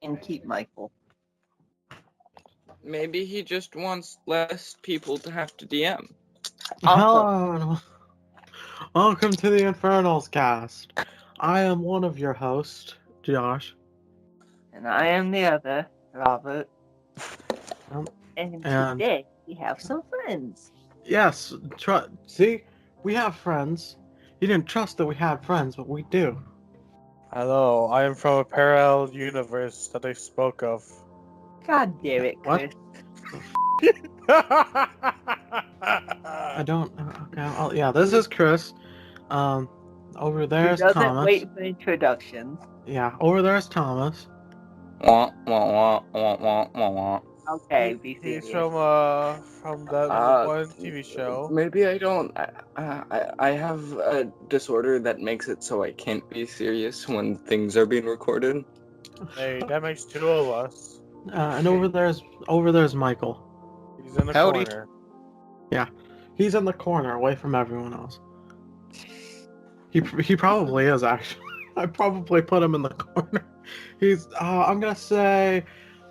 and keep Michael. Maybe he just wants less people to have to DM. Hello. Welcome to the Infernals cast. I am one of your hosts, Josh. And I am the other, Robert. Um, And and- today we have some friends. Yes, see? We have friends. You didn't trust that we had friends, but we do. Hello, I am from a parallel universe that I spoke of. God damn it, What? Chris. I don't... Okay, yeah, this is Chris. Over there's Who doesn't Thomas. wait for introductions. Yeah, over there's Thomas. Wah, wah, wah, wah, wah, wah, wah. Okay, be serious. He's from that one TV show. Maybe I don't. I have a disorder that makes it so I can't be serious when things are being recorded. Hey, that makes two of us. And over there's Michael. He's in the Howdy. corner. He's in the corner, away from everyone else. He probably is, actually. I probably put him in the corner. He's I'm gonna say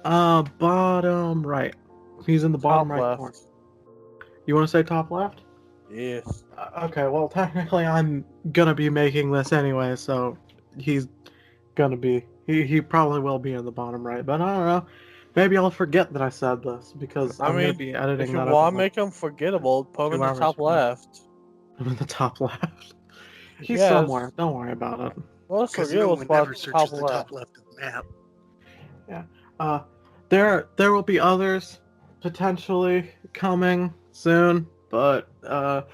bottom right. He's in the bottom Top right left. corner. You want to say top left? Yes. Okay, well technically I'm gonna be making this anyway, so he's gonna be he probably will be in the bottom right, but I don't know. Maybe I'll forget that I said this because I I'm gonna mean, be editing If you that want up to in, make him forgettable, put him in 2 the hours top from now. left. I'm in the top left. He's Yes. somewhere. Don't worry about it. Well, Because no forgettable one spot never searches the top left. left of the map. There will be others potentially coming soon, but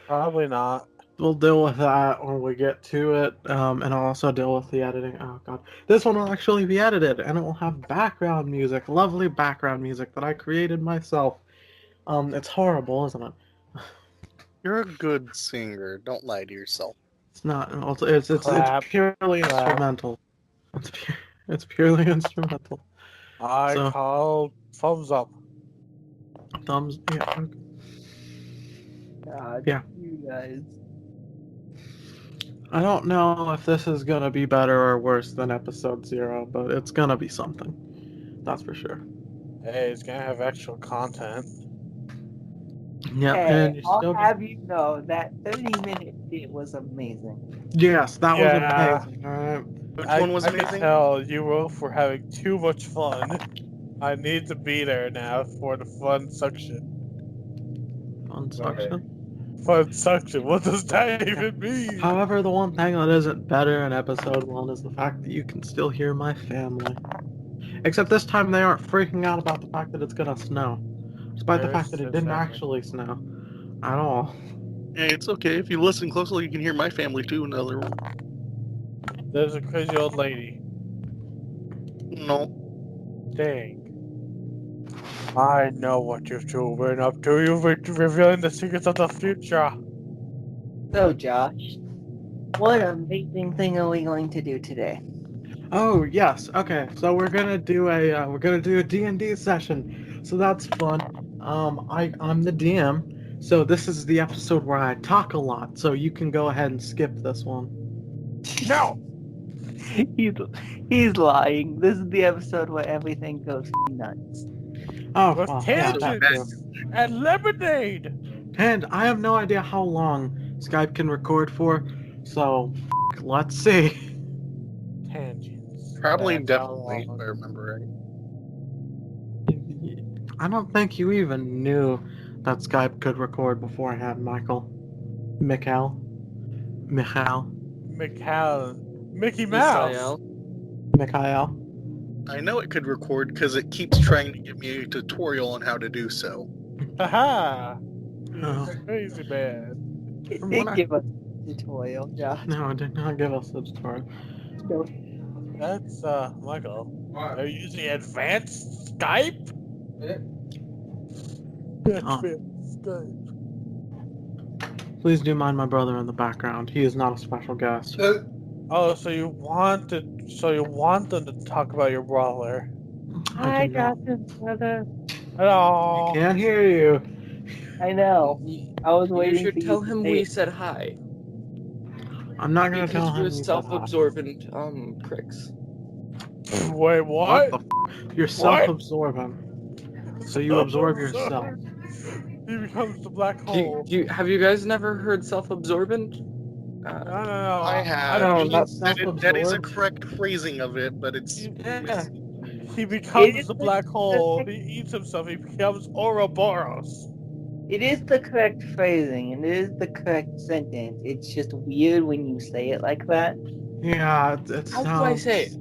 Probably not. we'll deal with that when we get to it. And I'll also deal with the editing. Oh god, this one will actually be edited, and it will have background music, lovely background music that I created myself. It's horrible, isn't it? You're a good singer. Don't lie to yourself. It's not. It's Clap. purely Clap. instrumental. It's purely instrumental. I So- call thumbs up. Thumbs. Yeah. Okay. God, Yeah. you guys. I don't know if this is gonna be better or worse than episode 0, but it's gonna be something. That's for sure. Hey, it's gonna have actual content. Yeah, Hey, and you I'll still have you know that 30-minute bit was amazing. yes, that Yeah. was amazing. All right. Which one was I can amazing? tell you both were having too much fun. I need to be there now for the fun suction. Fun suction. Fun suction? What does that even mean? However, the one thing that isn't better in episode 1 is the fact that you can still hear my family. Except this time they aren't freaking out about the fact that it's gonna snow, despite the Where's fact that it his didn't family? actually snow at all. Hey, it's okay. If you listen closely, you can hear my family too in the other room. There's a crazy old lady. No. Dang. I know what you've two been up to. You've been revealing the secrets of the future. So, Josh, what amazing thing are we going to do today? Oh yes, okay. So we're gonna do a D&D session. So that's fun. I'm the DM. So this is the episode where I talk a lot. So you can go ahead and skip this one. No! He's lying. This is the episode where everything goes nuts. Oh, With well, yeah, that tangents too. and lemonade! And I have no idea how long Skype can record for. So let's see. Tangents. Probably That's how indefinitely, if long. I remember right. I don't think you even knew that Skype could record beforehand, Michael. Mikhail. Mickey Mouse! Mikhail. I know it could record because it keeps trying to give me a tutorial on how to do so. Haha! Oh. Crazy man. It From did what I- give us a tutorial, Josh. No, it did not give us a tutorial. That's, Michael. Are you using advanced Skype? Oh. Advanced Skype. Please do mind my brother in the background. He is not a special guest. Oh, so you want them to talk about your brawler. I do not. got this, brother. Hello. Can't hear you. I know. I was You waiting should for tell you him to we say said hi. I'm not gonna Because tell him. we're you said hi. self-absorbent pricks. Wait, what? What the You're self-absorbing. So you absorb yourself. He becomes the black Do you, hole. have you guys never heard self-absorbent? No. I have. No, He- not that is a self-absorbed. correct phrasing of it, but it's Yeah. He It becomes is the the black hole. correct- He eats himself. He becomes Ouroboros. It is the correct phrasing, and it is the correct sentence. It's just weird when you say it like that. Yeah, it How sounds. do I say it?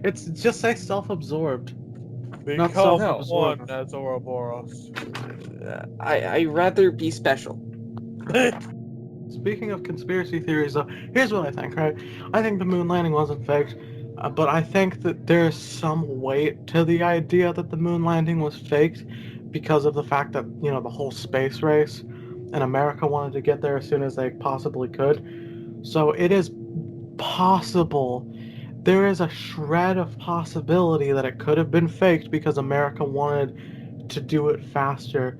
It's just say self-absorbed. Become self-absorbed. one as Ouroboros. I rather be special. Speaking of conspiracy theories, though, here's what I think, right? I think the moon landing wasn't faked, but I think that there's some weight to the idea that the moon landing was faked because of the fact that, you know, the whole space race and America wanted to get there as soon as they possibly could. So it is possible. There is a shred of possibility that it could have been faked because America wanted to do it faster.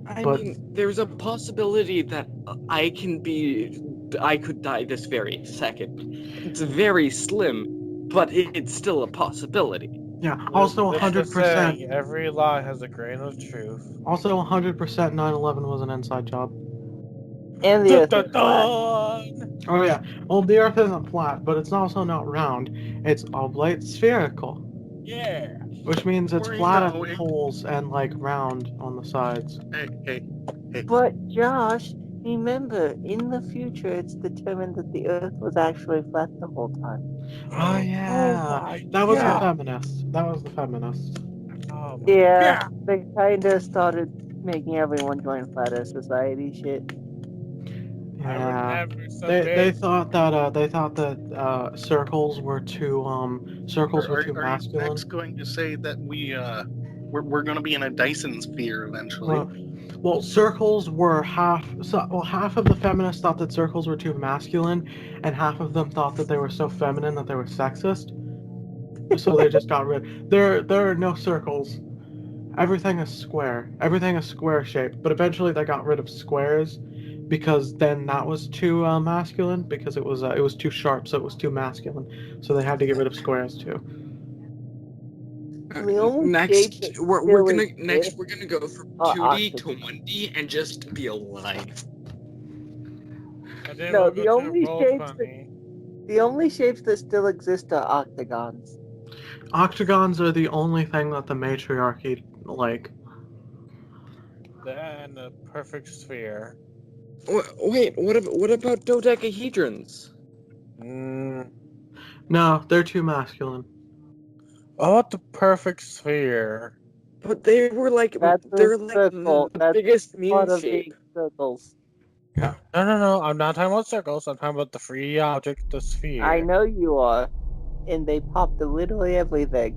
I But- mean, there's a possibility that I could die this very second. It's very slim, but it's still a possibility. Yeah, also That's the 100%. saying, every lie has a grain of truth. Also 100% 9/11 was an inside job. And the Dun, Earth dun, is flat. dun. Oh yeah. Well, the Earth isn't flat, but it's also not round. It's oblate spherical, Yeah. which means it's Well, flat at no, the it- poles and like round on the sides. Hey. But Josh, remember, in the future, it's determined that the Earth was actually flat the whole time. Oh yeah. my That was the God. feminist. That was the feminist. Oh my Yeah, God. they kind of started making everyone join Flat Earth Society shit. I Yeah. remember They someday. thought that circles were too Are you masculine. next going to say that we're going to be in a Dyson sphere eventually? Well, circles were half of the feminists thought that circles were too masculine, and half of them thought that they were so feminine that they were sexist. So they just got rid. There are no circles. Everything is square. Everything is square shaped. But eventually they got rid of squares because then that was too masculine because it was too sharp, so it was too masculine. So they had to get rid of squares too. The only shape Next, that we're still gonna exists we're gonna go from are 2D to octagons. 1D and just be alive. And then No, we'll the go to only Roll shapes Funny. The only shapes that still exist are octagons. Octagons are the only thing that the matriarchy like. Then the perfect sphere. Wait, what about dodecahedrons? No, they're too masculine. What about the perfect sphere? But they were like That's they're a like circle. the That's biggest part mean of shape. being circles. No. I'm not talking about circles. I'm talking about the free object, the sphere. I know you are, and they popped literally everything.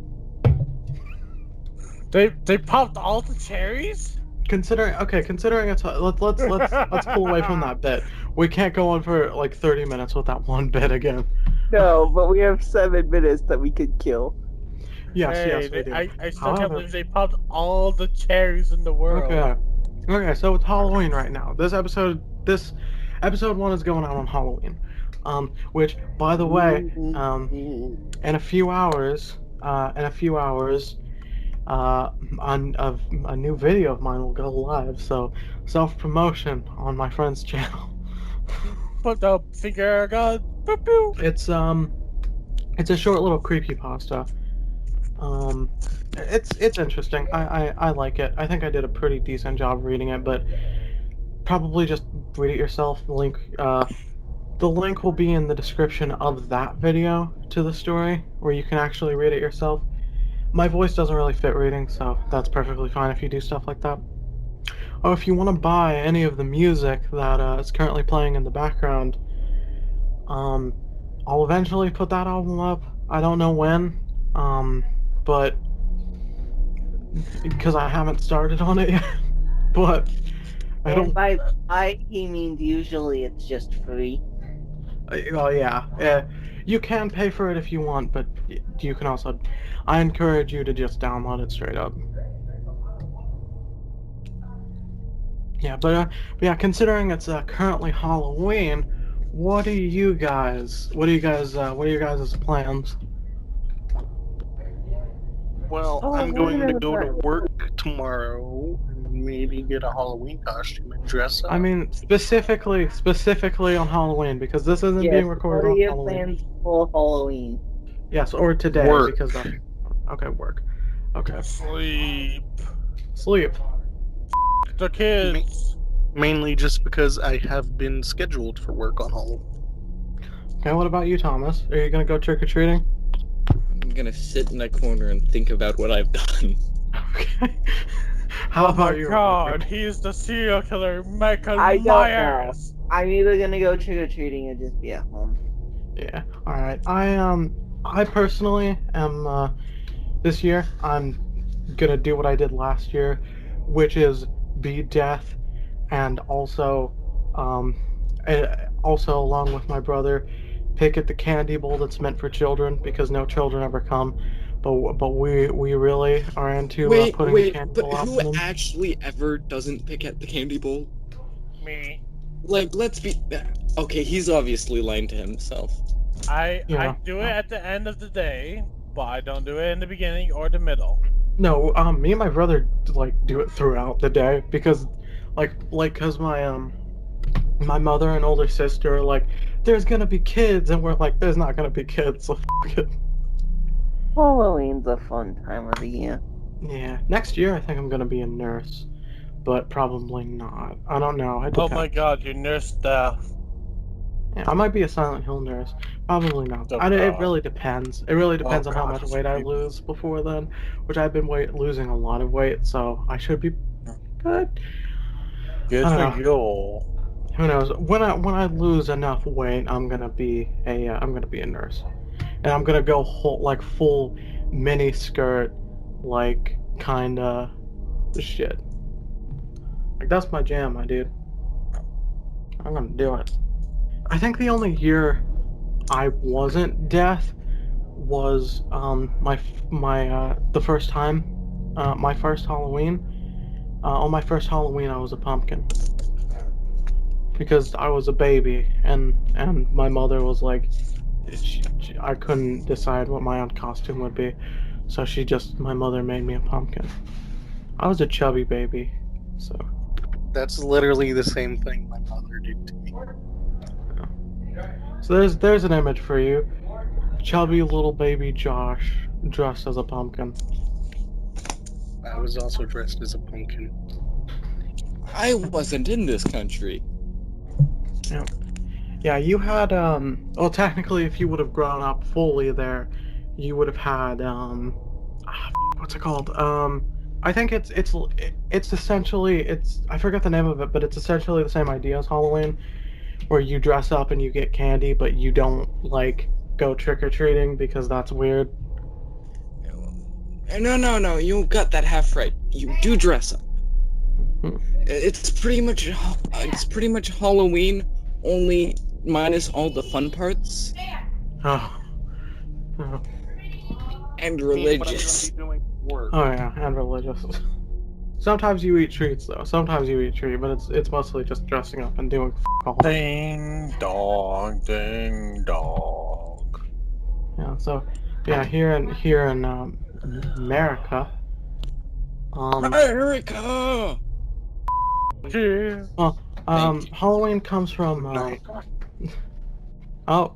They popped all the cherries? Considering it's let's pull away from that bit. We can't go on for like 30 minutes with that one bit again. No, but we have 7 minutes that we could kill. Yes, Hey, yes, we do. I still can't However- believe they popped all the cherries in the world. Okay, so it's Halloween right now. This episode 1 is going out on Halloween. Which, by the way, in a few hours, a new video of mine will go live. So, self-promotion on my friend's channel. Put the finger gun. Pew, pew. It's a short little creepypasta. It's interesting. I like it. I think I did a pretty decent job reading it, but probably just read it yourself. The link will be in the description of that video to the story, where you can actually read it yourself. My voice doesn't really fit reading, so that's perfectly fine if you do stuff like that. Oh, if you want to buy any of the music that is currently playing in the background, I'll eventually put that album up. I don't know when, but because I haven't started on it yet. But I And don't. by he means usually it's just free. Oh yeah. You can pay for it if you want, but you can also. I encourage you to just download it straight up. Yeah, but yeah, considering it's currently Halloween, what are your guys' plans? Well, Oh, I'm wait a going to minute, go to but- work tomorrow and maybe get a Halloween costume and dress up. I mean, specifically on Halloween, because this isn't Yes, being what recorded are on your Halloween. plans for Halloween? Yes, or today, Work. because that's okay. Work. Okay. Sleep. Sleep. The kids. Mainly just because I have been scheduled for work on Halloween. Okay. What about you, Thomas? Are you gonna go trick or treating? I'm gonna sit in a corner and think about what I've done. Okay. How Oh about my you? god, Rebecca? he's the serial killer Michael I don't know. Myers. I'm either gonna go trick or treating or just be at home. Yeah. All right. I personally am. This year, I'm gonna do what I did last year, which is be death, and um, also along with my brother, pick at the candy bowl that's meant for children because no children ever come, but we really are into putting the candy But bowl out who for them. actually ever doesn't pick at the candy bowl? Me. Like, let's be. Okay, he's obviously lying to himself. I Yeah. do it at the end of the day, but I don't do it in the beginning or the middle. No, me and my brother like do it throughout the day because, cause my mother and older sister are like, there's gonna be kids, and we're like, there's not gonna be kids, so f it. Halloween's a fun time of the year. Yeah, next year I think I'm gonna be a nurse, but probably not. I don't know. It Oh depends. my god, you nurse death. Yeah, I might be a Silent Hill nurse. Probably not. Oh, It God. really depends. It really depends on how God, much it's weight I creepy. lose before then, which I've been losing a lot of weight, so I should be good. Good I for don't you. Who knows? When I lose enough weight, I'm gonna be a nurse, and I'm gonna go full mini skirt, like kinda shit. Like that's my jam, my dude. I'm gonna do it. I think the only year I wasn't deaf was the first time, my first Halloween. On my first Halloween, I was a pumpkin because I was a baby, and my mother was like, I couldn't decide what my own costume would be, so my mother made me a pumpkin. I was a chubby baby, so. That's literally the same thing my mother did to me. So there's an image for you. Chubby little baby Josh dressed as a pumpkin. I was also dressed as a pumpkin. I wasn't in this country. Yeah, you had well technically if you would have grown up fully there, you would have had what's it called? I think it's essentially I forget the name of it, but it's essentially the same idea as Halloween, where you dress up and you get candy, but you don't like go trick or treating because that's weird. No, you got that half right. You do dress up. Hmm. It's pretty much Halloween, only minus all the fun parts Oh. Oh. and What I'm religious. gonna be doing for work. Oh yeah, and religious. Sometimes you eat treats though. Sometimes you eat treat, but it's mostly just dressing up and doing all. Ding dong, ding dong. Yeah. So yeah, here in America. America! Yeah. Thank you. Halloween comes from. No. Oh.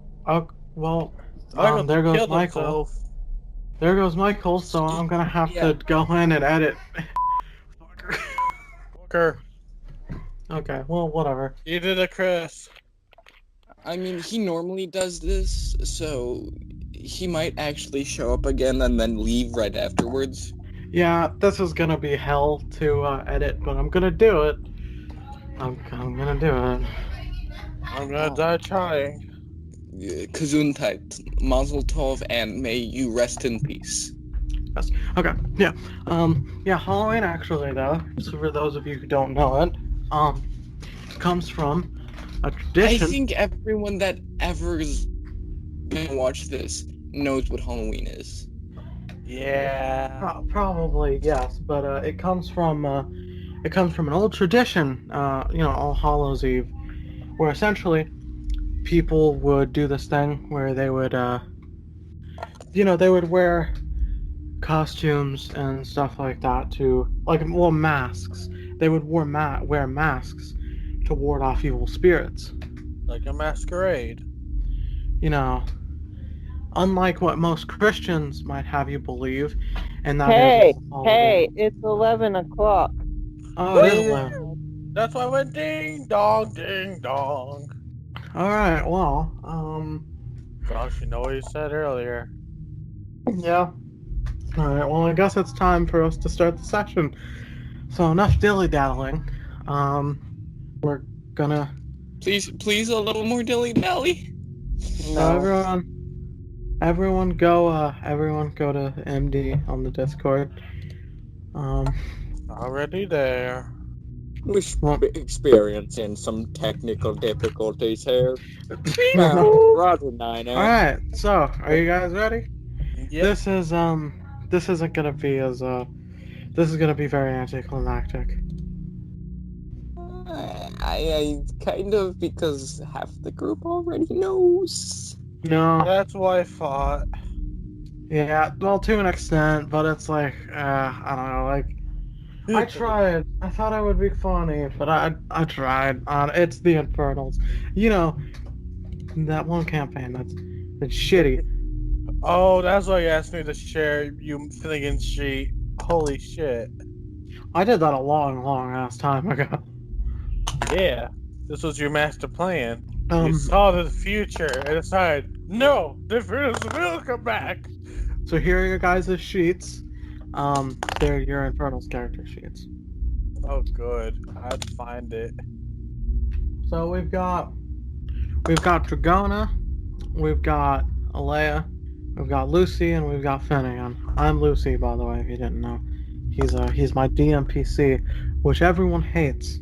Well. Michael There goes killed Michael. himself. There goes Michael. So I'm gonna have Yeah. to go in and edit. Fucker. Okay. Well, whatever. You did it, Chris. I mean, he normally does this, so he might actually show up again and then leave right afterwards. Yeah, this is gonna be hell to edit, but I'm gonna do it. I'm gonna do it. I'm gonna die trying. Gesundheit, Mazel Tov, and may you rest in peace. Yes. Okay. Yeah. Yeah. Halloween, actually, though, so for those of you who don't know it, comes from a I tradition. think everyone that ever is gonna watch this knows what Halloween is. Yeah. Probably yes, but it comes from an old tradition. All Hallows Eve, where essentially people would do this thing where they would, they would wear costumes and stuff like that to, like, well, masks. They would wear masks to ward off evil spirits. Like a masquerade. You know, unlike what most Christians might have you believe, and that is Hey, all hey, it's 11 o'clock. Oh, it is loud. That's why I went ding dong, ding dong. All right, well, Gosh, you know what you said earlier. yeah. All right, well, I guess it's time for us to start the session. So enough dilly-daddling. We're gonna... Please, a little more dilly dally. So No. everyone go to MD on the Discord. Already there. We're Well- experiencing some technical difficulties here. All Roger, Niner. right, so are you guys ready? Yep. This isn't gonna be as this is gonna be very anticlimactic. I kind of, because half the group already knows. No, That's what I thought. yeah, well, to an extent, but it's like, I don't know, like, I tried. I thought I would be funny, but I tried. It's the Infernals. You know, that one campaign that's shitty. Oh, that's why you asked me to share you Finnegan sheet. Holy shit. I did that a long, long ass time ago. Yeah. This was your master plan. You Um, saw the future and decided, no, the Infernals will come back. so here are your guys' sheets. They're your Infernals character sheets. Oh, good. I'd find it. So we've got Dragona, we've got Alea, we've got Lucy, and we've got Finnegan. I'm Lucy, by the way, if you didn't know. He's my DMPC, which everyone hates.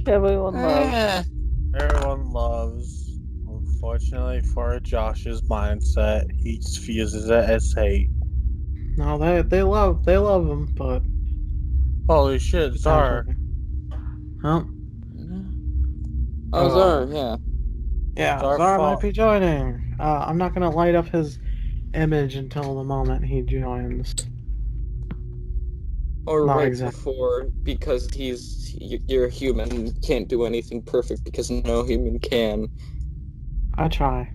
Everyone loves. Everyone loves. Unfortunately for Josh's mindset, he fuses it as hate. No, they love him, but Holy shit, Zara. Oh, Oh, Zara, yeah. yeah, It's our Zara might fault. be joining. I'm not gonna light up his image until the moment he joins. Or Not right exactly. before, because you're a human, can't do anything perfect because no human can. I try.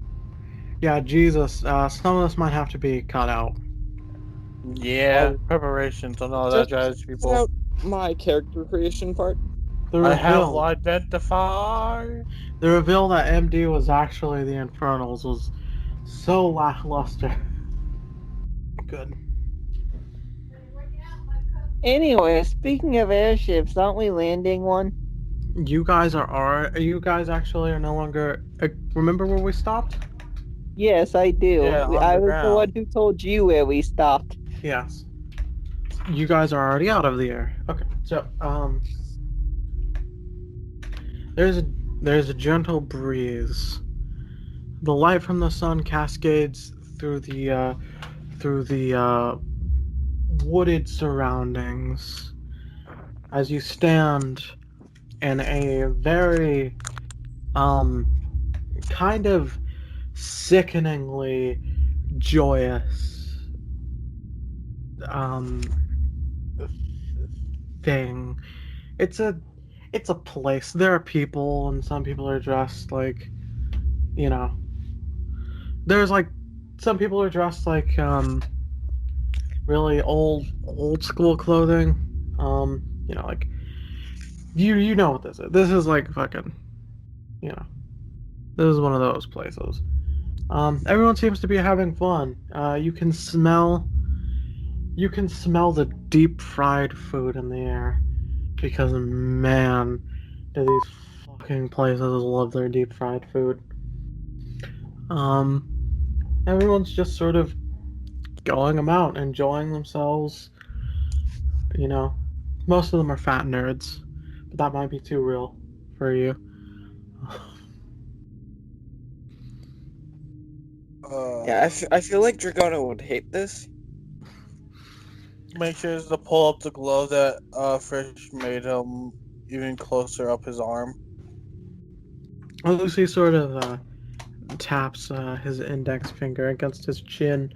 Yeah, Jesus. Some of this might have to be cut out. Yeah, preparations and all that drives Cut people. out my character creation part. The I have reveal, identified. the reveal that MD was actually the Infernals was so lackluster. Good. Anyway, speaking of airships, aren't we landing one? You guys you guys actually are no longer. Remember where we stopped? Yes, I do. Yeah, on I the was the ground. one who told you where we stopped. Yes. You guys are already out of the air. Okay, so there's a gentle breeze. The light from the sun cascades through the wooded surroundings as you stand in a very kind of sickeningly joyous thing. It's a place. There are people, and some people are dressed like, you know, there's like some people are dressed like really old school clothing. You know, like you know what this is. This is like fucking, you know, this is one of those places. Everyone seems to be having fun. You can smell the deep fried food in the air, because man, do these fucking places love their deep fried food. Everyone's just sort of going about, enjoying themselves. You know, most of them are fat nerds, but that might be too real for you. Yeah, I feel like Dragona would hate this. Make sure to pull up the glow that Fish made him even closer up his arm. Lucy sort of taps his index finger against his chin,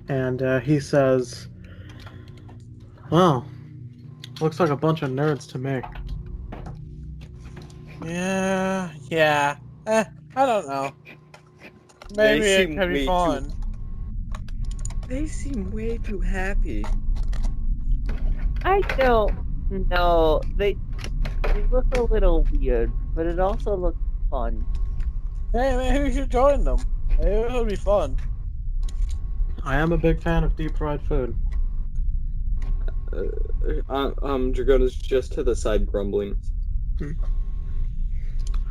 and he says, "Well, looks like a bunch of nerds to me." Yeah. I don't know. They Maybe it seem could be way fun. They seem way too happy. I don't know. They look a little weird, but it also looks fun. Hey, maybe we should join them. Maybe it would be fun. I am a big fan of deep fried food. Dragona's just to the side grumbling.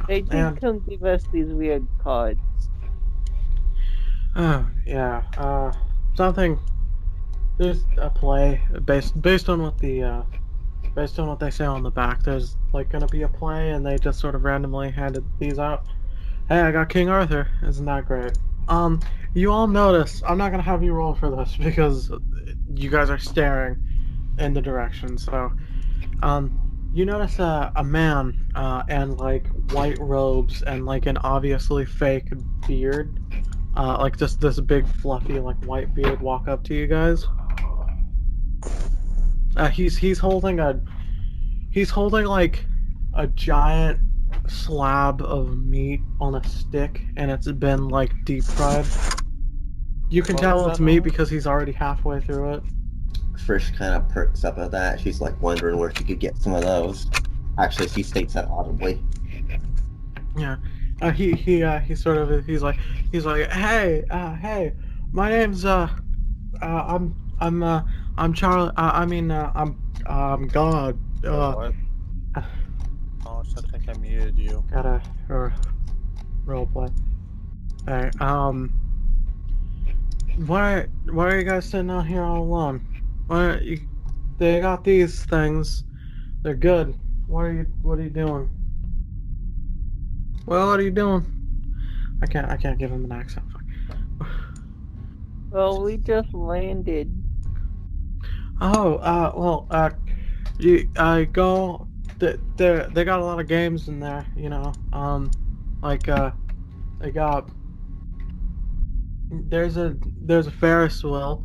They did And come give us these weird cards. oh yeah, something. There's a play based on what they say on the back. There's like gonna be a play, and they just sort of randomly handed these out. Hey, I got King Arthur. Isn't that great? You all notice. I'm not gonna have you roll for this because you guys are staring in the direction. So, you notice a man and like white robes and like an obviously fake beard, like just this big fluffy like white beard walk up to you guys. He's holding like a giant slab of meat on a stick, and it's been like deep fried. You can What tell was it's that meat noise? because he's already halfway through it. Frisch kind of perks up at that. She's like wondering where she could get some of those. Actually, she states that audibly. Yeah. He sort of he's like hey, my name's I'm Charlie. I'm God. What? Oh, I think I muted you. Gotta roleplay. Hey, why are you guys sitting out here all alone? They got these things. They're good. What are you doing? Well, what are you doing? I can't give him an accent. Fuck. Well, we just landed. Oh, I go. They got a lot of games in there, you know. They got. There's a Ferris wheel,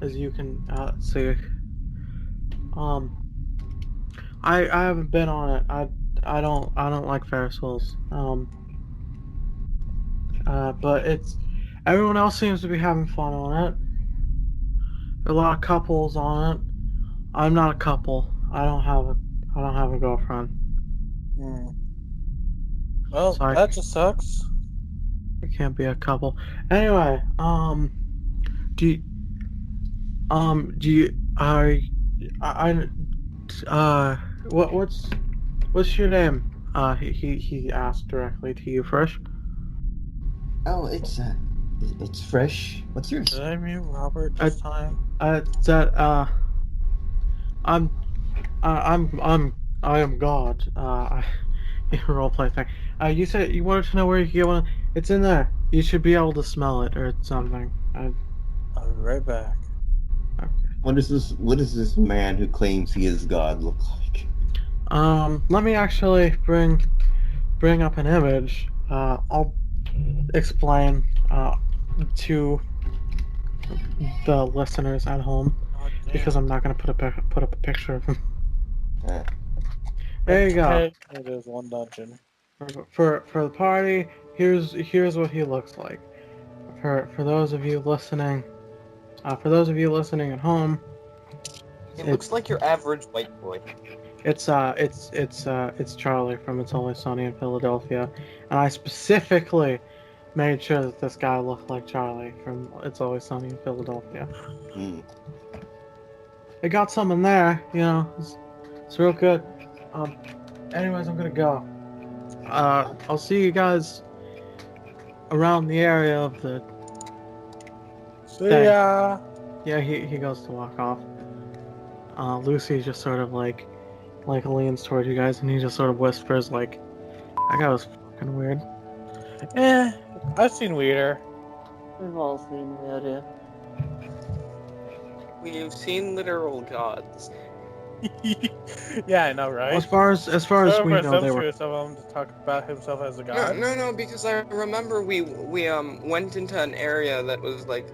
as you can see. I haven't been on it. I don't like Ferris wheels. But everyone else seems to be having fun on it. There are a lot of couples on it. I'm not a couple. I don't have a girlfriend. Well, Sorry. that just sucks. I can't be a couple. Anyway, do you, what's your name? He asked directly to you first. Oh, it's Frisch. What's yours? Did I mute Robert this time? I am God. Roleplay thing. You said you wanted to know where you could get one. It's in there. You should be able to smell it or something. I'll be right back. What does this man who claims he is God look like? Let me actually bring up an image. I'll explain to the listeners at home because I'm not gonna put up a picture of him. Uh, There you go. Okay, it is one dungeon. For the party, here's what he looks like. For those of you listening, at home, It looks like your average white boy. it's Charlie from It's Always Sunny in Philadelphia, and I specifically made sure that this guy looked like Charlie from It's Always Sunny in Philadelphia. They got some in there, you know. It's real good. Anyways, I'm gonna go. I'll see you guys around the area of the. See ya! Yeah, he goes to walk off. Lucy just sort of like leans toward you guys, and he just sort of whispers like, "That guy was fucking weird." I've seen weirder. We've all seen that. We've seen literal gods. Yeah, I know, right? As far as So we know, they were. presumptuous of him to talk about himself as a No, god. no, because I remember we went into an area that was like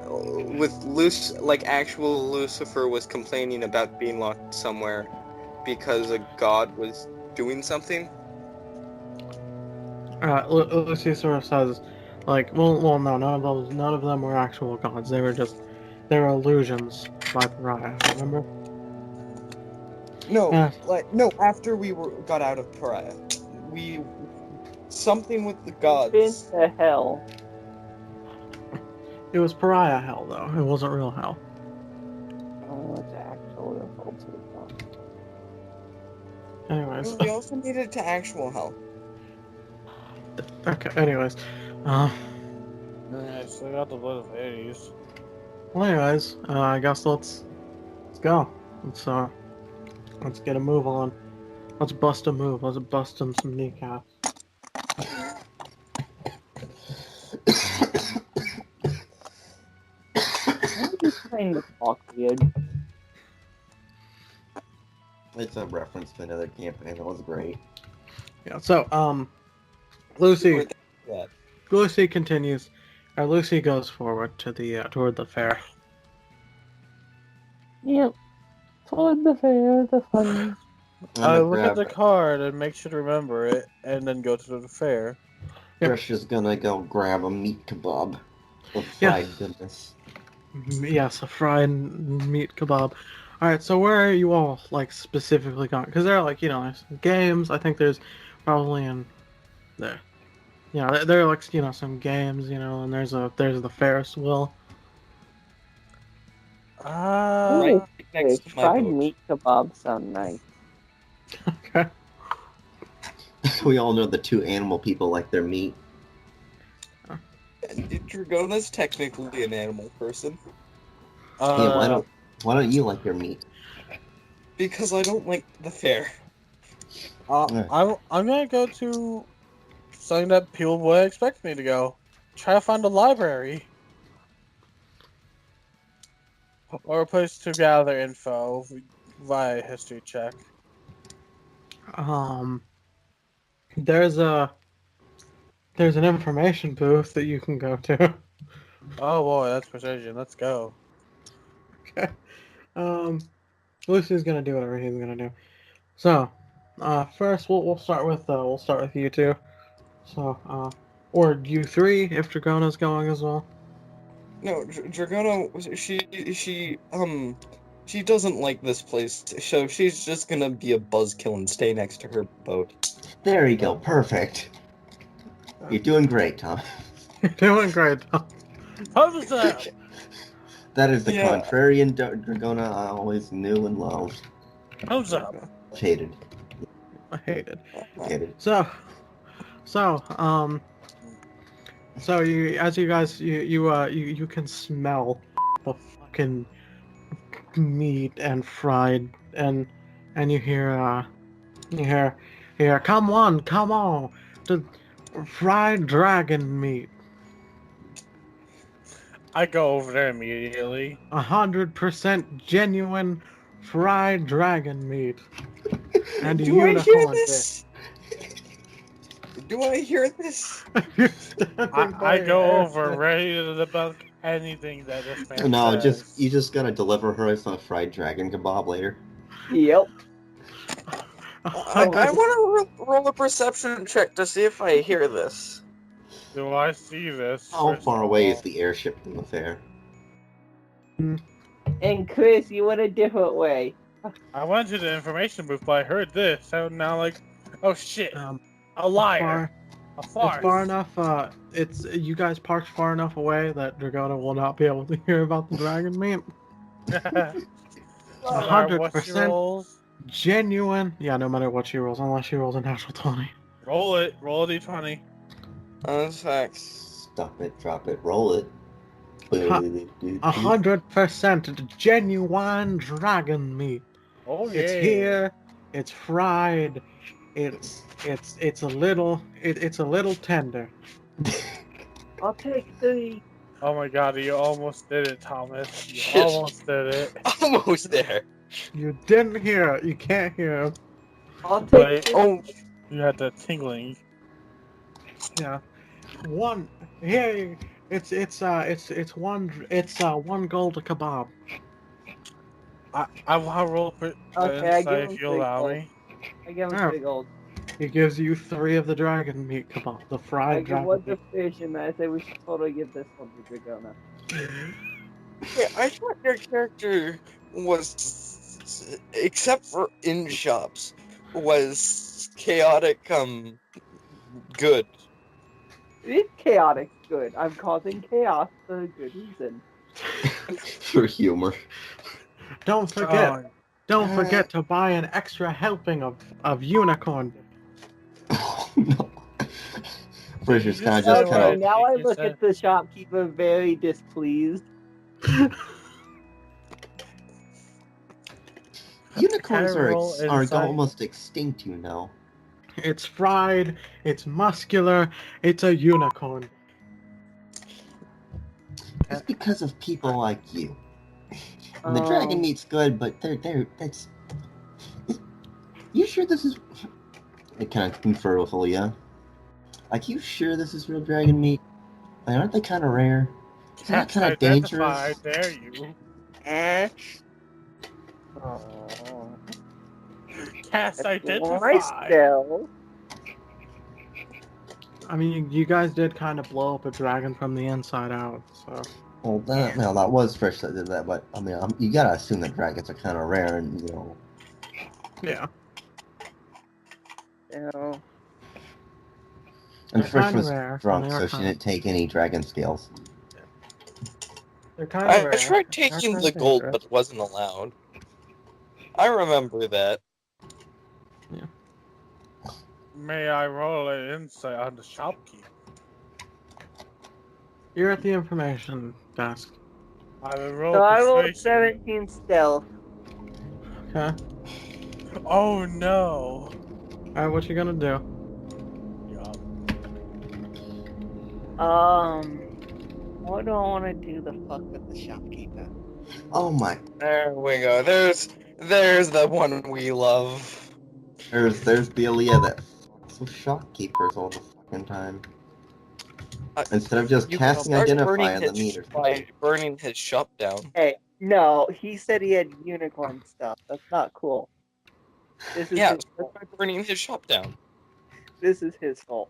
with actual Lucifer was complaining about being locked somewhere because a god was doing something. Lucy sort of says, like, well, no, none of them were actual gods. They were illusions by Pariah. Remember? No, Yeah. no. After we got out of Pariah, something with the Been gods. to hell. It was Pariah hell, though. It wasn't real hell. Oh, it's actually a full Anyways, We also made it to actual hell. okay. Anyways, Yeah, so I got the blood of Hades. well, anyways, I guess let's go. Let's get a move on. Let's bust a move. Let's bust him some kneecaps. I'm just trying to talk weird. It's a reference to another campaign. That was great. Yeah. So, Lucy. Yeah. Lucy continues. Lucy goes forward to the toward the fair. Yep. Toward the fair, the fun. I I'm look at the grab. card and make sure to remember it, and then go to the fair. Trish is gonna go grab a meat kebab of Yeah. fried goodness. Yes, a fried meat kebab. All right. So where are you all like specifically going? Because there are like there's some games. I think there's probably in there. Yeah, there are like some games. And there's the Ferris wheel. Right next to my fried boat. meat kebabs sound nice. Okay. We all know the two animal people like their meat. Dragona's technically an animal person. Yeah, why don't you like your meat? Because I don't like the fair. I'm gonna go to something that people would expect me to go. Try to find a library. Or a place to gather info via history check. There's an information booth that you can go to. Oh boy, that's precision. Let's go. Okay. Lucy's gonna do whatever he's gonna do. So, first we'll start with you two. So, or you three if Dragona's going as well. No, Dragona, she doesn't like this place, so she's just gonna be a buzzkill and stay next to her boat. There you go. Perfect. You're doing great, Tom. You're doing great, Tom. How does that? That is the Yeah. contrarian Dragona I always knew and loved. How's up? Hated. I hate it. Hated. So you as you guys you can smell the fucking meat and fried and you hear come on the fried dragon meat, I go over there immediately. 100% genuine fried dragon meat and a Do I hear unicorn this? Do I hear this? dick. I go over ready to debunk anything that this man No, says. you just gotta deliver her some fried dragon kebab later. Yep. I want to roll a perception check to see if I hear this. Do I see this? How First far of away all? is the airship from the fair? And Chris, you went a different way. I went to the information booth, but I heard this. So now, like, oh shit, a liar, a farce. It's far enough. It's you guys parked far enough away that Dragona will not be able to hear about the dragon meat. Alright, what's 100% your rolls? genuine. Yeah, no matter what she rolls, unless she rolls a natural 20. Roll it. Roll a d20. Facts. Stop it, drop it, roll it. 100% genuine dragon meat. Oh yeah. It's here. It's fried. It's a little tender. I'll take 3. Oh my god, you almost did it, Thomas. You Shit. almost did it. Almost there. You didn't hear it. You can't hear him. I'll take Wait. this. Oh, You had the tingling. Yeah. One. Here. It's one gold a kebab. I want to roll for Okay, I give insight him if you 3 allow gold. me. I give him Alright. 3 gold. He gives you 3 of the dragon meat kebab, the I fried give dragon one to meat. fish, and I say we should totally give this one to Dragona. yeah, I thought your character was, except for in shops, was chaotic. Good. It's chaotic good. I'm causing chaos for a good reason. For humor. Don't forget. Oh, Don't forget to buy an extra helping of unicorn. No. Bridger's you kind of just just say kind Okay, of. now I You look said- at the shopkeeper very displeased. Unicorns Can I roll are insight? almost extinct, you know. It's fried, it's muscular, it's a unicorn. It's because of people like you. And the dragon meat's good, but that's. You sure this is? I kind of confer with Aaliyah. Like, you sure this is real dragon meat? Like, aren't they kind of rare? Isn't that Cast kind of identify, dangerous? dare you. Eh? Cast That's my identify. spell. I mean, you guys did kind of blow up a dragon from the inside out, so. Well, that was Frisch that did that, but I mean, you gotta assume that dragons are kind of rare, and you know. Yeah. No. And They're Frisch kinda was rare, and drunk, they are so she kinda- didn't take any dragon scales. They're kind of I rare. tried They're taking kinda the gold, dangerous. but it wasn't allowed. I remember that. May I roll an insight on the shopkeep? You're at the information desk. I will roll So I rolled persuasion. 17 stealth. Okay. Oh no. Alright, what you gonna do? Yeah. What do I want to do the fuck with the shopkeeper? Oh my! There we go. There's the one we love. There's the Aaliyah that fucks with shopkeepers all the fucking time. Instead of just You can casting start identify on the meat or by something. burning his shop down. Hey, no, he said he had unicorn stuff. That's not cool. This is Yeah, his start fault. by burning his shop down. This is his fault.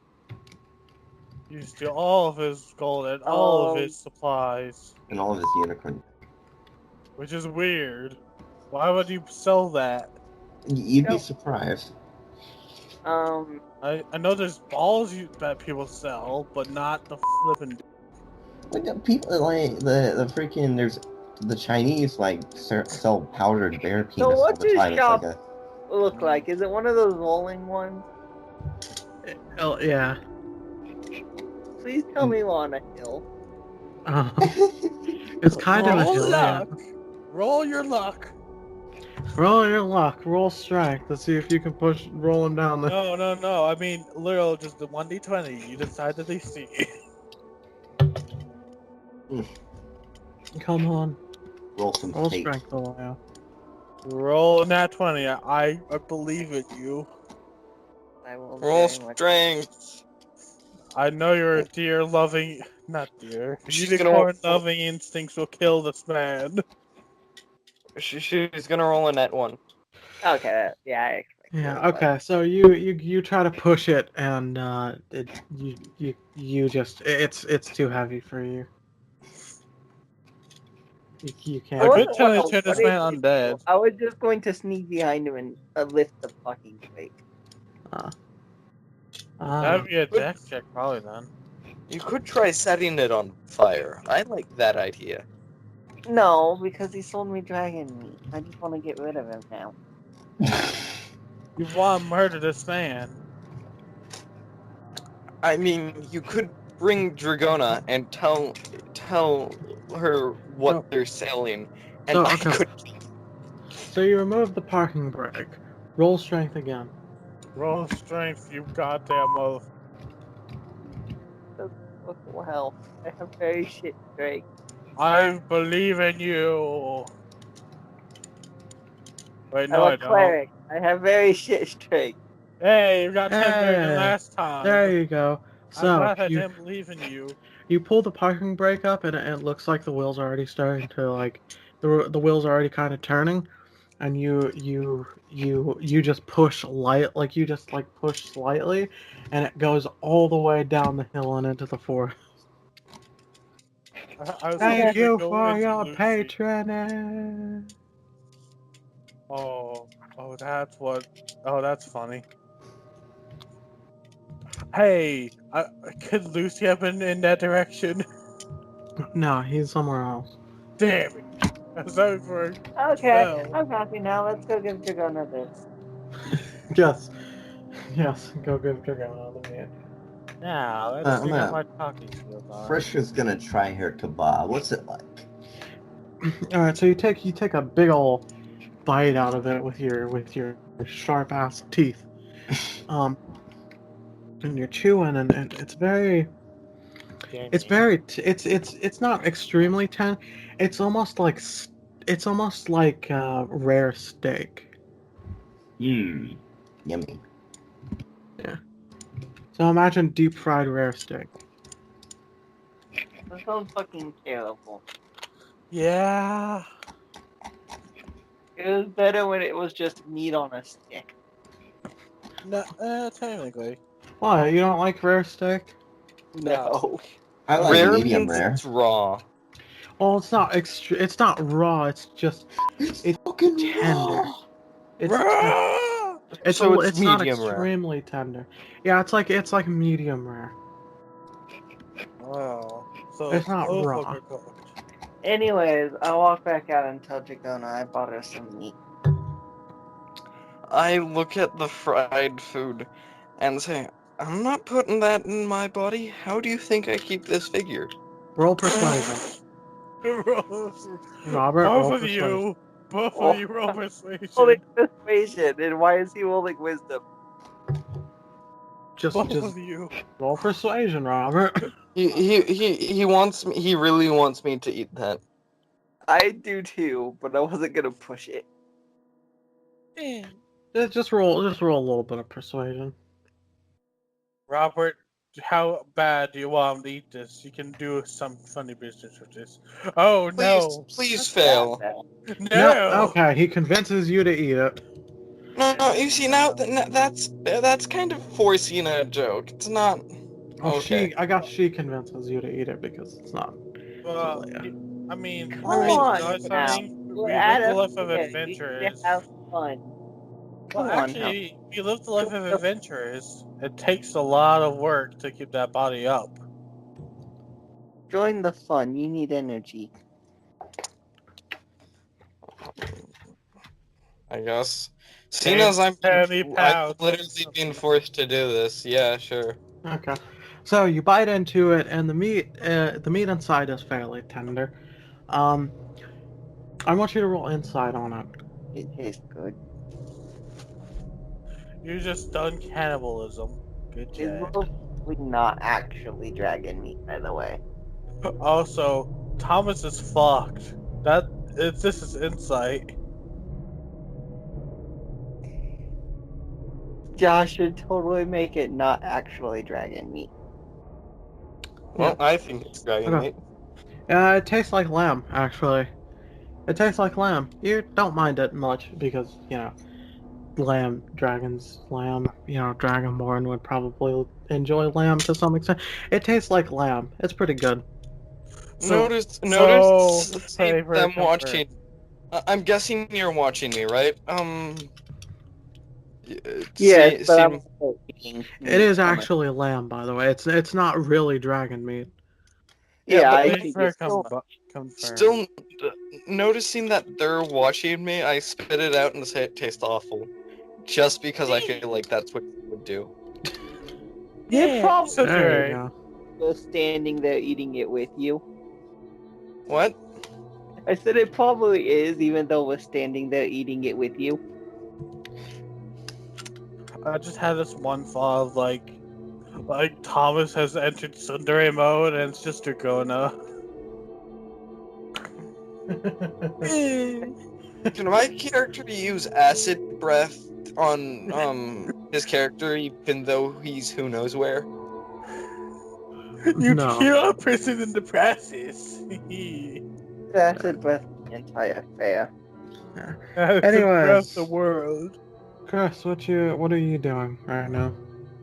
You steal all of his gold and all of his supplies. And all of his unicorn. Which is weird. Why would you sell that? You'd be No. surprised. I know there's balls that people sell, but not the flippin'. Like the people like the freaking there's the Chinese like sell powdered bear penis all what's the your time. It's shop? like a Look like? Is it one of those rolling ones? Oh, yeah. Please tell me we're on a hill. It's kind of a Roll hill, yeah. luck. Roll your luck. Roll your luck. Roll strength to see if you can roll him down the. No. I mean, literal, just the 1d20. You decide that they see. Come on. roll some Roll tape. strength a while. Roll nat 20. I believe in you. I will Roll very much- strength. I know your deer loving, not deer, She's gonna unicorn roll- loving instincts will kill this man. She's gonna roll a net one. Okay, yeah, I expect Yeah. it, but- Okay. So you try to push it, and you just it's too heavy for you. You I can't. I wasn't- could tell you well, turn this what man did you do? undead. I was just going to sneak behind him and lift the fucking weight. That'd be a dex check, probably then. You could try setting it on fire. I like that idea. No, because he sold me dragon meat. I just want to get rid of him now. You want to murder this man. I mean, you could bring Dragona and tell her what No. they're selling, and So, I okay. could. So you remove the parking brake. Roll strength again. Roll strength, you goddamn mother. Oh, hell, I have very shit strength. I believe in you. Wait, no, I'm I a don't. cleric. I have very shit strength. Hey, you got 10 better than Hey, last time. there you go. I'm So glad I didn't believe in you. you pull the parking brake up, and it looks like the wheels are already starting to like the wheels are already kind of turning, and you just push light like you just like push slightly, and it goes all the way down the hill and into the forest. I was Thank hoping to you go for into your Lucy. patronage. Oh, that's what. Oh, that's funny. Hey, could Lucy have been in that direction? No, he's somewhere else. Damn it! I was hoping for. Okay, No. I'm happy now. Let's go give Dragona this. Yes, go give Dragon another man. Now, let's I'm see how gonna- my talking skills are. Frisch is gonna try her kebab. What's it like? All right, so you take a big ol' bite out of it with your sharp ass teeth, and you're chewing, and it's very it's not extremely ten. It's almost like rare steak. Yummy. So imagine deep fried rare steak. That sounds fucking terrible. Yeah. It was better when it was just meat on a stick. No, technically. Why, you don't like rare steak? No. I like Rare medium means rare. it's raw. Well, it's not it's not raw. It's just It's It's fucking tender. raw. it's it's So it's it's not medium rare. extremely tender. Yeah, it's like medium rare. Wow. So It's not both raw. overcooked. Anyways, I walk back out and tell Dragona I bought her some meat. I look at the fried food and say, I'm not putting that in my body. How do you think I keep this figure? Roll persuasion. Robert, Both roll of persuasion. you. Both Oh. of you roll persuasion. Holding persuasion, and why is he holding wisdom? Just Both of you. roll persuasion, Robert. He wants me. He really wants me to eat that. I do too, but I wasn't gonna push it. Just roll a little bit of persuasion. Robert, how bad do you want him to eat this? You can do some funny business with this. Oh no! Please fail. No! Okay, he convinces you to eat it. No, you see now that's kind of forcing a joke. It's not. Well, Okay. I guess she convinces you to eat it because it's not. Well, yeah. I mean, Come I mean, on you know now. something? We're We at live the a life of fair. We adventure need to have fun. Come Well, on, actually, if you live the life of adventurers, it takes a lot of work to keep that body up. join the fun. You need energy. I guess. Seeing as I've literally been forced to do this, yeah, sure. Okay. So you bite into it, and the meat inside is fairly tender. I want you to roll inside on it. It tastes good. You just done cannibalism. Good It's job. mostly not actually dragon meat, by the way. Also, Thomas is fucked. This is insight. Josh should totally make it not actually dragon meat. Well, I think it's dragon Okay. meat. It tastes like lamb, actually. It tastes like lamb. You don't mind it much because, Dragonborn would probably enjoy lamb to some extent. It tastes like lamb. It's pretty good. Notice pray for them comfort. watching. I'm guessing you're watching me, right? Yes, but I'm seem- also eating It meat is from actually lamb, by the way. It's not really dragon meat. Yeah, but I like, think Pray it's for still confirm. still noticing that they're watching me, I spit it out and say it tastes awful, just because I feel like that's what you would do. You're probably so There right. you go. just standing there eating it with you. What? I said it probably is, even though we're standing there eating it with you. I just had this one thought of like Thomas has entered tsundere mode and it's just Dragona. Can my character use acid breath on his character, even though he's who knows where? You No. kill a person in the process. Acid breath the entire fair. Across the Anyways, world. Chris, what are you doing right now?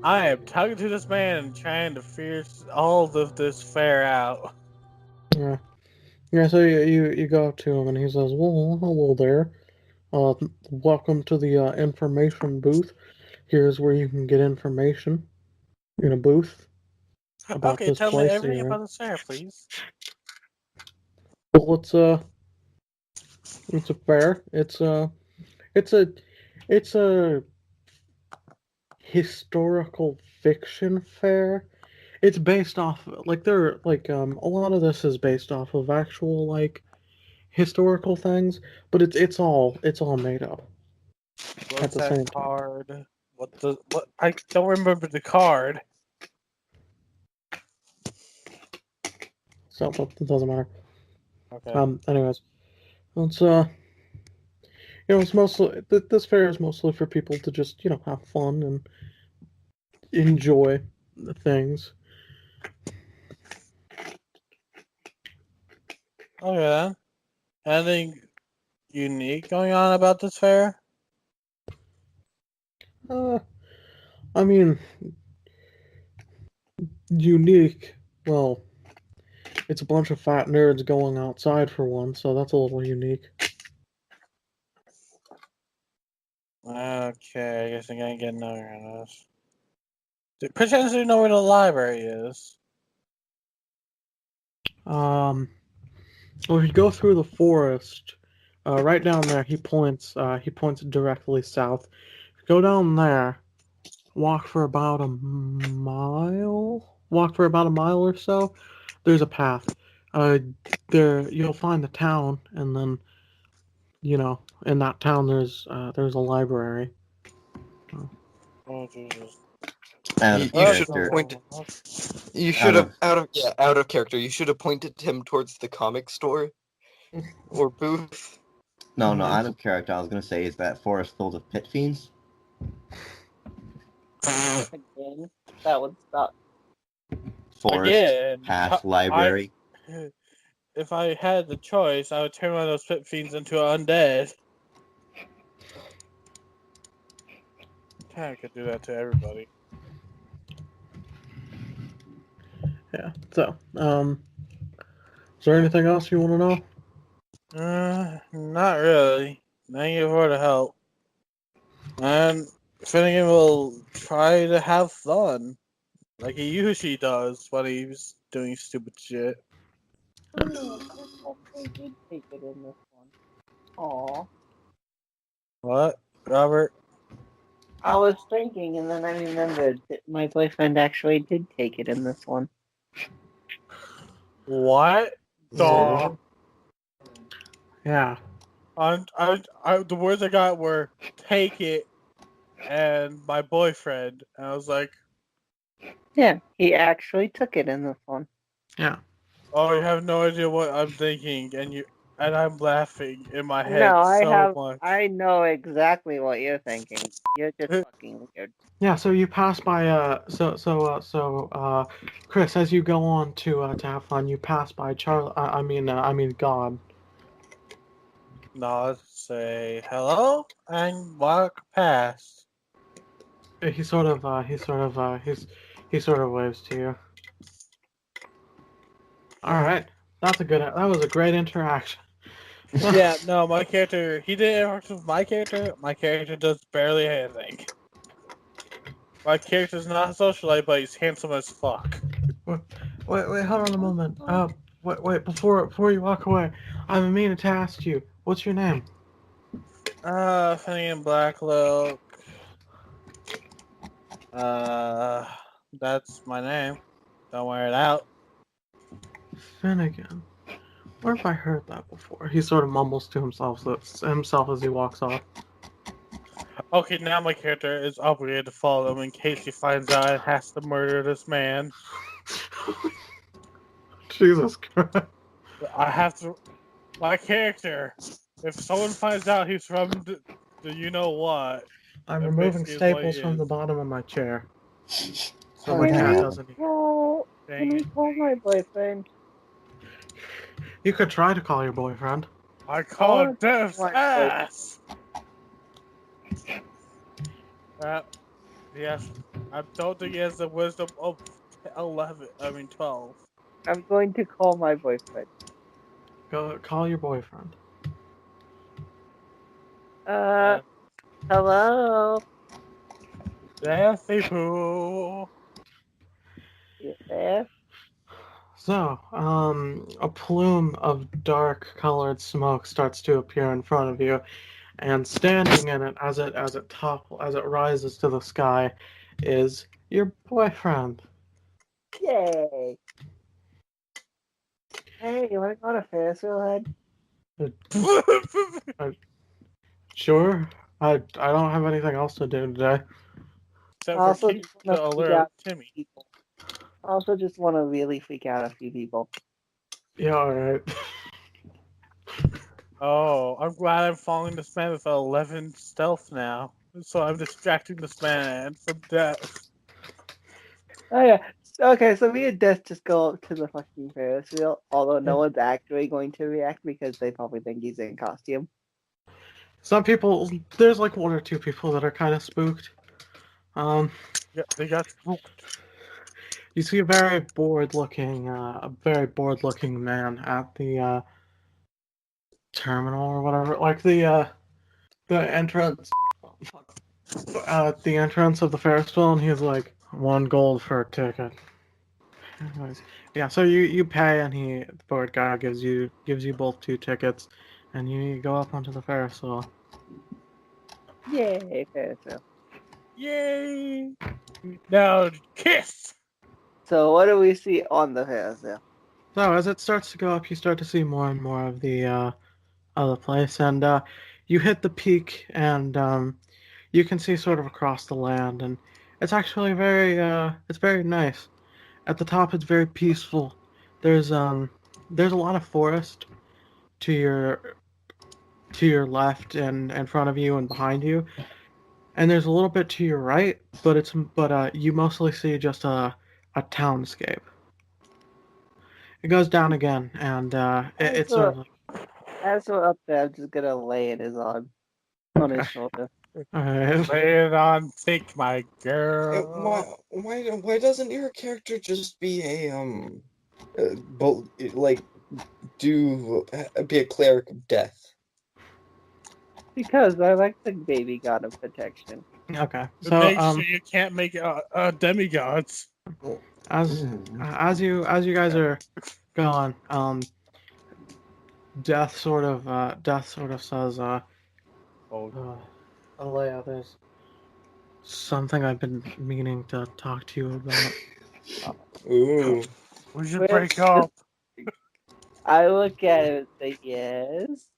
I am talking to this man and trying to figure all of this fair out. Yeah. Yeah, so you go up to him and he says, "Well, hello there. Welcome to the information booth. Here's where you can get information in a booth about Okay, this tell me place that everything you're in." about this fair, please. Well, it's a fair. It's a it's a historical fiction fair. It's based off like they're like a lot of this is based off of actual like historical things, but it's all made up at What's the that same time. card? What? I don't remember the card. So but it doesn't matter. Okay. Anyways, it's it's mostly this fair is mostly for people to just have fun and enjoy the things. Okay then. Anything unique going on about this fair? Uh, I mean, unique. Well, it's a bunch of fat nerds going outside for one, so that's a little unique. Okay, I guess I'm gonna get another on this. Pretend you know where the library is. Well, if you go through the forest, right down there, he points. He points directly south. If you go down there, walk for about a mile. Walk for about a mile or so. There's a path. There you'll find the town, and then in that town there's a library. Oh Jesus. Out You, of you should have character. pointed. You Out should have of out of character. You should have pointed him towards the comic store or booth. no, out of character. I was gonna say, is that forest filled with pit fiends? Again, that would suck. Forest, Again, path, library. if I had the choice, I would turn one of those pit fiends into an undead. I could do that to everybody. Yeah. So, is there anything else you want to know? Not really. Thank you for the help. And Finnegan will try to have fun, like he usually does when he's doing stupid shit. Oh no, I did take it in this one. Aw. What, Robert? I was thinking, and then I remembered that my boyfriend actually did take it in this one. What? Yeah. Yeah. The words I got were "take it" and "my boyfriend," and I was like, Yeah, he actually took it in this one. Yeah. "Oh, you have no idea what I'm thinking," and I'm laughing in my head No, much. I know exactly what you're thinking. You're just fucking weird. Yeah. So you pass by. Chris, as you go on to have fun, you pass by Charlie. I mean God. No, let's say hello and walk past. He sort of waves to you. All right. That was a great interaction. Yeah, no, my character, he didn't interact with my character. My character does barely anything. My character's not a socialite, but he's handsome as fuck. Wait, hold on a moment. Wait, before you walk away, I'm meaning to ask you, what's your name? Finnegan Blackloak. That's my name. Don't wear it out. Finnegan. Where have I heard that before? He sort of mumbles to himself as he walks off. Okay, now my character is obligated to follow him in case he finds out and has to murder this man. Jesus Christ. I have to. My character If someone finds out he's from the you know what, I'm that removing basically is what he staples from the is. bottom of my chair. So Oh, my cat damn. doesn't. Can Dang we it. call my boyfriend? You could try to call your boyfriend. I call wanna death's my ass! Yes. I don't think he has the wisdom of 12. I'm going to call my boyfriend. Go call your boyfriend. Uh, Hello? Deathy poo. You there? So, a plume of dark-colored smoke starts to appear in front of you, and standing in it as it rises to the sky, is your boyfriend. Yay! Hey, you wanna go to Ferris wheel head? Sure. I don't have anything else to do today. Except for Also, keep just wanna to freak alert out Timmy. people. Also, just wanna really freak out a few people. Yeah, all right. Oh, I'm glad I'm following this man with 11 stealth now. So I'm distracting this man from death. Oh yeah. Okay, so me and Death just go up to the fucking Ferris wheel, although no one's actually going to react because they probably think he's in costume. Some people, there's like one or two people that are kind of spooked. Yeah, they got spooked. You see a very bored-looking man at the terminal or whatever, like the entrance, the entrance of the Ferris wheel, and he's like, 1 gold for a ticket. Anyways, yeah, so you pay, and the board guy gives you both 2 tickets, and you go up onto the Ferris wheel. Yay, Ferris wheel. Yay! Now kiss! So what do we see on the Ferris wheel? So as it starts to go up, you start to see more and more of the place, and you hit the peak, and you can see sort of across the land, and it's actually it's very nice. At the top, it's very peaceful. There's a lot of forest to your left and in front of you and behind you, and there's a little bit to your right, but you mostly see just a townscape. It goes down again, and it's sort of like, As we're up there, I'm just gonna lay in his arm on his okay. shoulder. Alright. Lay it on thick, my girl. Why doesn't your character just be like be a cleric of death? Because I like the baby god of protection. Okay. To So make sure you can't make demigods. as you guys are going, Death sort of says, Alea, there's something I've been meaning to talk to you about. Ooh. We should break up. I look at it and say yes.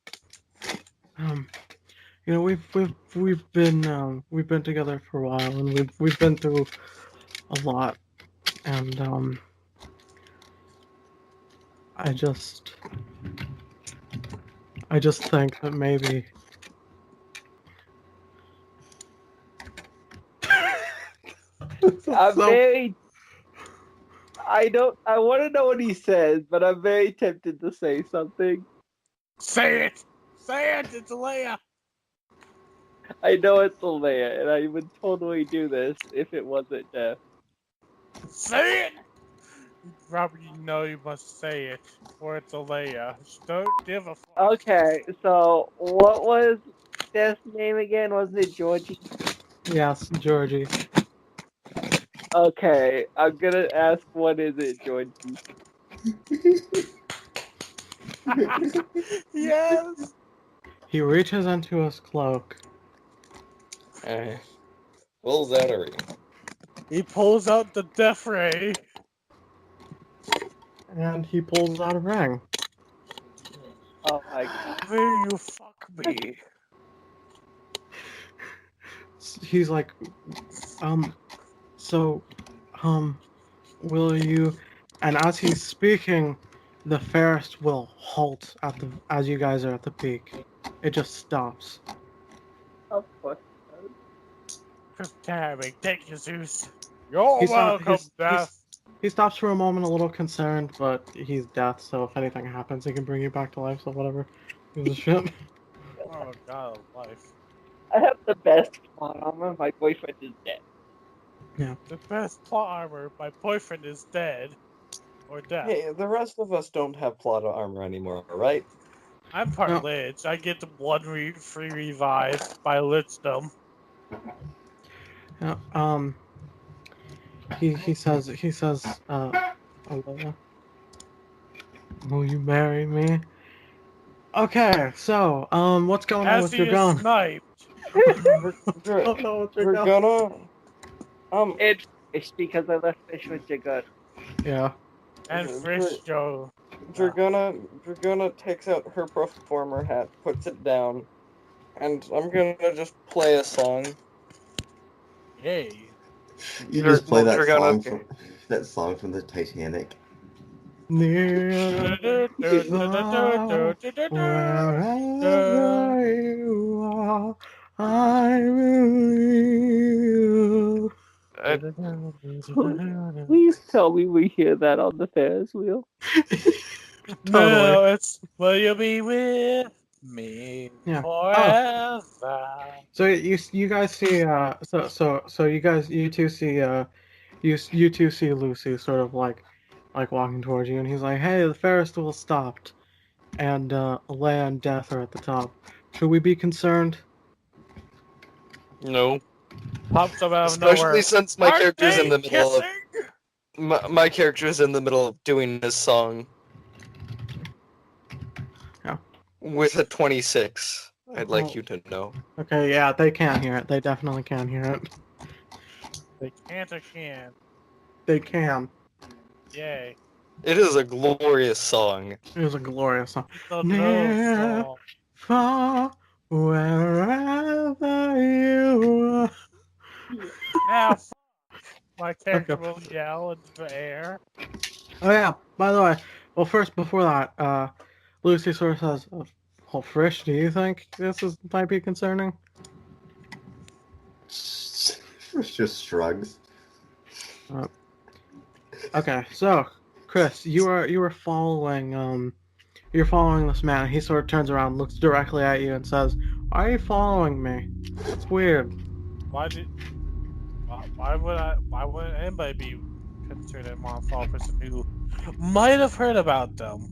You know, we've been together for a while, and we've been through a lot, and I just think that maybe I'm very. I want to know what he says, but I'm very tempted to say something. Say it! Say it! It's Leia! I know it's Leia, and I would totally do this if it wasn't Death. Say it! Robert, you know you must say it, or it's Leia. Don't give a fuck. Okay, so what was Death's name again? Wasn't it Georgie? yes, Georgie. Okay, I'm gonna ask, what is it, Georgie? Yes! He reaches into his cloak. Pulls out a ring. He pulls out the death ray. And he pulls out a ring. Oh my god. Will you fuck me? He's like, so, will you? And as he's speaking, the Ferris will halt as you guys are at the peak. it just stops. Of course. Damn, take you, Zeus. You're He's not- welcome, he's- Death. He stops for a moment, a little concerned, but he's death, so if anything happens, he can bring you back to life, so whatever. Gives a shit. Oh god of life. I have the best plot armor. My boyfriend is dead. The best plot armor, my boyfriend is dead. Or death. Hey, the rest of us don't have plot armor anymore, right? I'm part No. Lich. I get the one free revive by Lichdom. Yeah, he says, Alea, will you marry me? Okay, so, what's going on As with he your is gun? sniped. Oh no, what's your We're gun? gonna It's because I left fish with Jagger. Yeah. And Frisch Joe. Dragona takes out her performer hat, puts it down, and I'm gonna just play a song. Yay. You just play that Dragona- song from the Titanic. Near wherever you are, I will. Please tell me we hear that on the Ferris wheel. No, it's will you be with me Yeah. forever? So you guys see so you two see you two see Lucy sort of like walking towards you, and he's like, hey, the Ferris wheel stopped, and Leia and Death are at the top. Should we be concerned? No. Pops up out of Especially nowhere. since my Are character's in they the middle of kissing? my character is in the middle of doing this song. Yeah. With a 26. I'd Oh. like you to know. Okay, yeah, they can hear it. They definitely can hear it. They can't or can. They can. Yay. It is a glorious song. It was a glorious song. It's a Near, love song. far, wherever you are. Now, my character will yell into the air. Oh yeah, by the way, well first before that, Lucy sort of says, well, Frisch, do you think might be concerning? Just shrugs. Okay, so Chris, you were following you're following this man. He sort of turns around, looks directly at you, and says, "Why are you following me? It's weird." Why would anybody be concerned and want to follow a person who might have heard about them?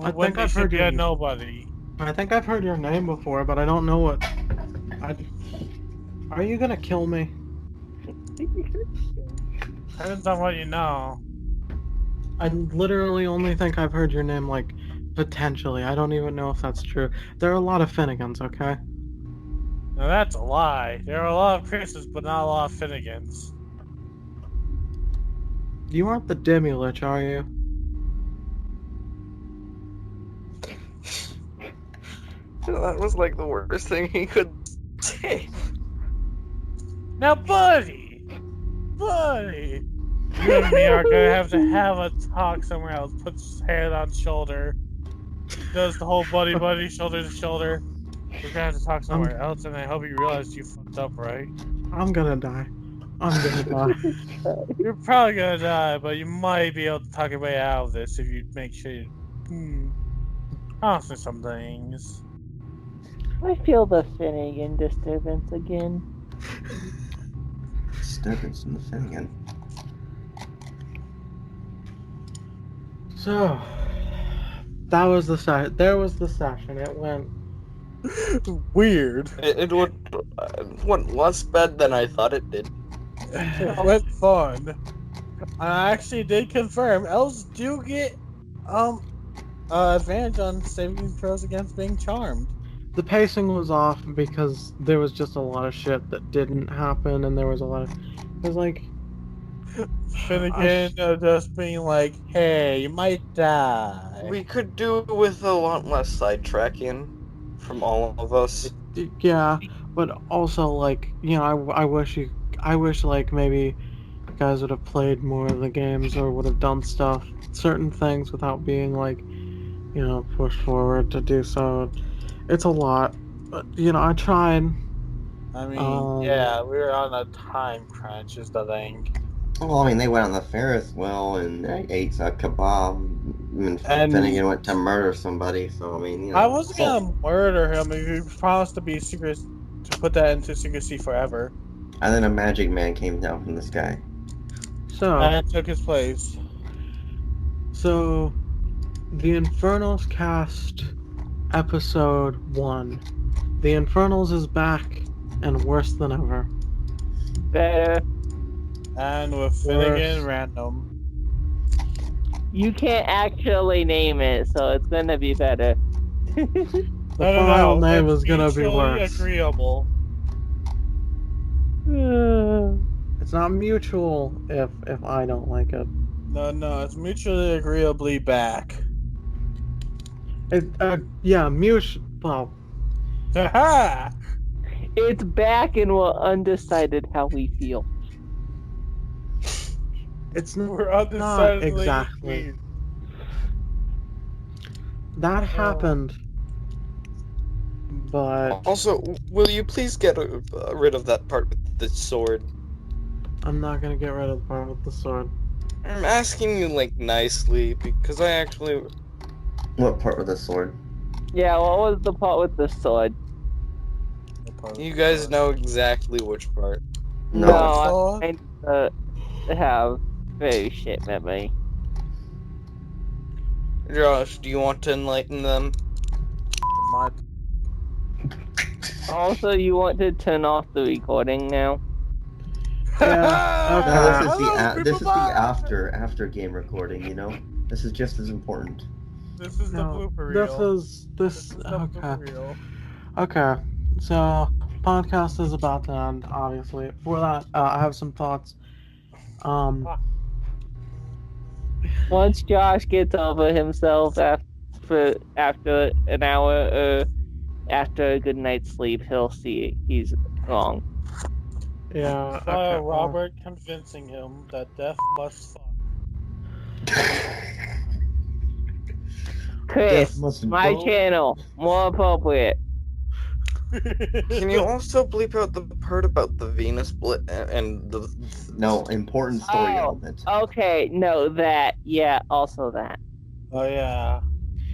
I When think they I've should heard be your a nobody. I think I've heard your name before, but I don't know what. Are you gonna kill me? Depends on what you know. I literally only think I've heard your name, like, potentially. I don't even know if that's true. There are a lot of Finnegans, okay? Now that's a lie. There are a lot of Chris's, but not a lot of Finnegans. You aren't the Demi-Lich, are you? That was like the worst thing he could say. Now, buddy! You and me are gonna have a talk somewhere else. Puts hand on shoulder. Does the whole buddy, shoulder to shoulder. We're gonna have to talk somewhere else, and I hope you realize you fucked up, right? I'm gonna die. I'm gonna die. You're probably gonna die, but you might be able to talk your way out of this if you make sure you answer some things. I feel the Finnegan disturbance again. Disturbance in the Finnegan. So, that was the session. There was the session. It went Weird. It went less bad than I thought it did. It went fun. I actually did confirm elves do get advantage on saving throws against being charmed. the pacing was off because there was just a lot of shit that didn't happen, and there was a lot of. It was like. Finnegan just being like, hey, you might die. We could do with a lot less sidetracking from all of us. Yeah, but also like I wish like maybe you guys would have played more of the games or would have done certain things without being like push forward to do so. It's a lot, but I tried. I mean, yeah, we were on a time crunch, is the thing. Well, I mean, they went on the Ferris wheel and they ate a kebab. And Finnegan went to murder somebody, so I mean, I wasn't gonna murder him if he promised to be secret, to put that into secrecy forever. And then a magic man came down from the sky. And took his place. So, the Infernals cast episode 1. The Infernals is back and worse than ever. Better. And with Finnegan random. You can't actually name it, so it's gonna be better. The final name is gonna be worse. Agreeable. It's not mutual if I don't like it. No, it's mutually agreeably back. Yeah, mutual. Well, Haha! It's back and we're undecided how we feel. it's We're not undecidedly exactly. weird. That happened, but Also, will you please get rid of that part with the sword? I'm not gonna get rid of the part with the sword. I'm asking you, like, nicely, because I actually... What part with the sword? Yeah, what was the part with the sword? You guys know exactly which part. No, I have very shit memory. Josh, do you want to enlighten them? Also, you want to turn off the recording now? Yeah. No, this is the after game recording. This is just as important. This is the blooper reel. Okay. Okay. So, podcast is about to end. Obviously, for that, I have some thoughts. Once Josh gets over himself after an hour or after a good night's sleep, he'll see he's wrong. Yeah. Okay, Robert convincing him that death must fuck. Chris, my channel, more appropriate. Can you also bleep out the part about the Venus split and the... No, important story element. Okay, no, that. Yeah, also that. Oh, yeah.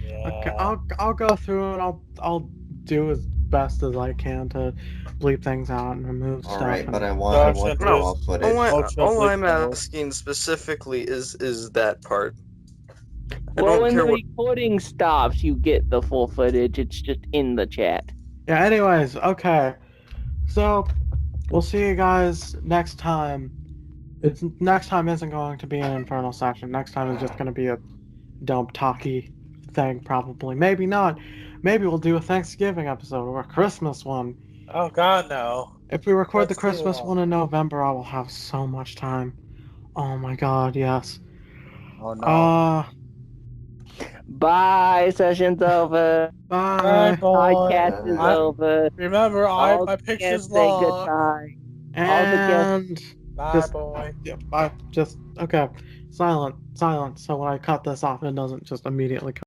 Okay, I'll go through and I'll do as best as I can to bleep things out and remove stuff. Alright, but I want raw footage. All I'm asking specifically is that part. Well, when the recording stops, you get the full footage. It's just in the chat. Yeah, anyways, okay. So, we'll see you guys next time. Next time isn't going to be an Infernal session. Next time is just going to be a dump talky thing, probably. Maybe not. Maybe we'll do a Thanksgiving episode or a Christmas one. Oh, God, no. If we record the Christmas one in November, I will have so much time. Oh my God, yes. Oh, no. Bye. Session's over. Bye. Podcast is over. Remember, my picture's long. Goodbye. And bye, boy. Yeah, bye. Okay. Silent. So when I cut this off, it doesn't just immediately cut.